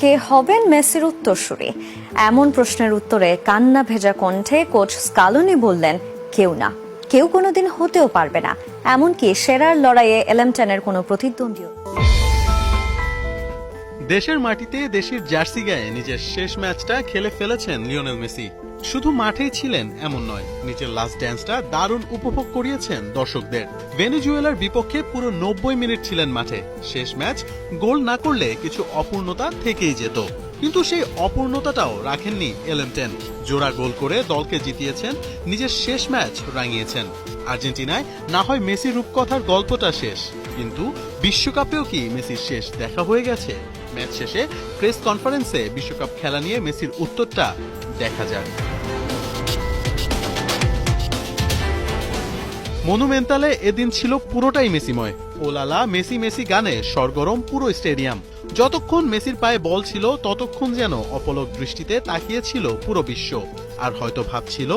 কে হবেন মেসির উত্তরসূরি? এমন প্রশ্নের উত্তরে কান্না ভেজা কণ্ঠে কোচ স্কালোনি বললেন, কেউ না, কেউ কোনোদিন হতেও পারবে না। এমনকি সেরার লড়াইয়ে এলেমটেনের কোনো প্রতিদ্বন্দ্বীও। দেশের মাটিতে দেশের জার্সি গায়ে নিজের শেষ ম্যাচটা খেলে ফেলেছেন লিওনেল মেসি। শুধু মাঠেই ছিলেন এমন নয়, নিজের লাস্ট ড্যান্সটা দারুণ উপভোগ করিয়েছেন দর্শকদের। ভেনেজুয়েলার বিপক্ষে পুরো 90 মিনিট ছিলেন মাঠে। শেষ ম্যাচ গোল না করলে কিছু অপূর্ণতা থেকেই যেত, কিন্তু সেই অপূর্ণতাটাও রাখেননি এলেমটেন। জোড়া গোল করে দলকে জিতিয়েছেন, নিজের শেষ ম্যাচ রাঙিয়েছেন। আর্জেন্টিনায় না হয় মেসি রূপকথার গল্পটা শেষ, কিন্তু বিশ্বকাপেও কি মেসির শেষ দেখা হয়ে গেছে? ম্যাচ শেষে প্রেস কনফারেন্সে বিশ্বকাপ খেলা নিয়ে মেসির উত্তরটা দেখা যাক। মনুমেন্টালে এদিন ছিল পুরোটাই মেসিময়। ওলালা মেসি মেসি গানে সরগরম পুরো স্টেডিয়াম। যতক্ষণ মেসির পায়ে বল ছিল ততক্ষণ যেন অপলক দৃষ্টিতে তাকিয়েছিল পুরো বিশ্ব। আর হয়তো ভাবছিল,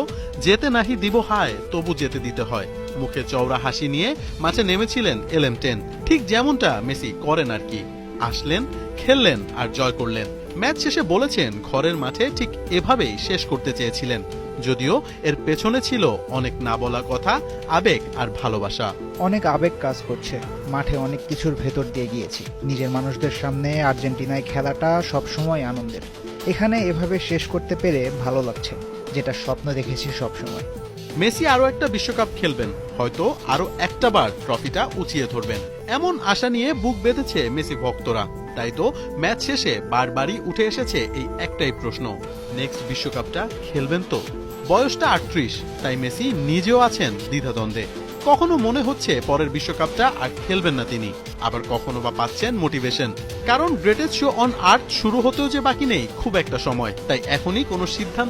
যেতে নাহি দিব হায়, তবু যেতে দিতে হয়। মুখে চওড়া হাসি নিয়ে মাঠে নেমেছিলেন এলেমটেন, ঠিক যেমনটা মেসি করেন আর কি। আসলেন, খেললেন আর জয় করলেন। ম্যাচ শেষে বলেছেন, ঘরের মাঠে ঠিক এভাবেই শেষ করতে চেয়েছিলেন, যদিও এর পেছনে ছিল অনেক না বলা কথা, আবেগ আর ভালোবাসা। অনেক আবেগ কাজ করছে, মাঠে অনেক কিছুর ভেতর দিয়ে গিয়েছি। নিজের মানুষদের সামনে আর্জেন্টিনায় খেলাটা সবসময় আনন্দের। এখানে এভাবে শেষ করতে পেরে ভালো লাগছে, যেটা স্বপ্ন দেখেছি সবসময়। মেসি আরো একটা বিশ্বকাপ খেলবেন, হয়তো আরো একটা বার ট্রফিটা উঁচিয়ে ধরবেন, এমন আশা নিয়ে বুক বেঁধেছে মেসি ভক্তরা। তাই তো ম্যাচ শেষে বারবারই উঠে এসেছে এই একটাই প্রশ্ন, নেক্সট বিশ্বকাপটা খেলবেন তো? বয়সটা 38, তাই মেসি নিজেও আছেন দ্বিধাদ্বন্দ্বে। কখনো মনে হচ্ছে পরের বিশ্বকাপটা আর খেলবেন না তিনি, আবার কখনো বা পাচ্ছেন মোটিভেশন, কারণ গ্রেটেস্ট শো অন আর্থ শুরু হতেও যে বাকি নেই খুব একটা সময়। তাই এখনই কোনো সিদ্ধান্ত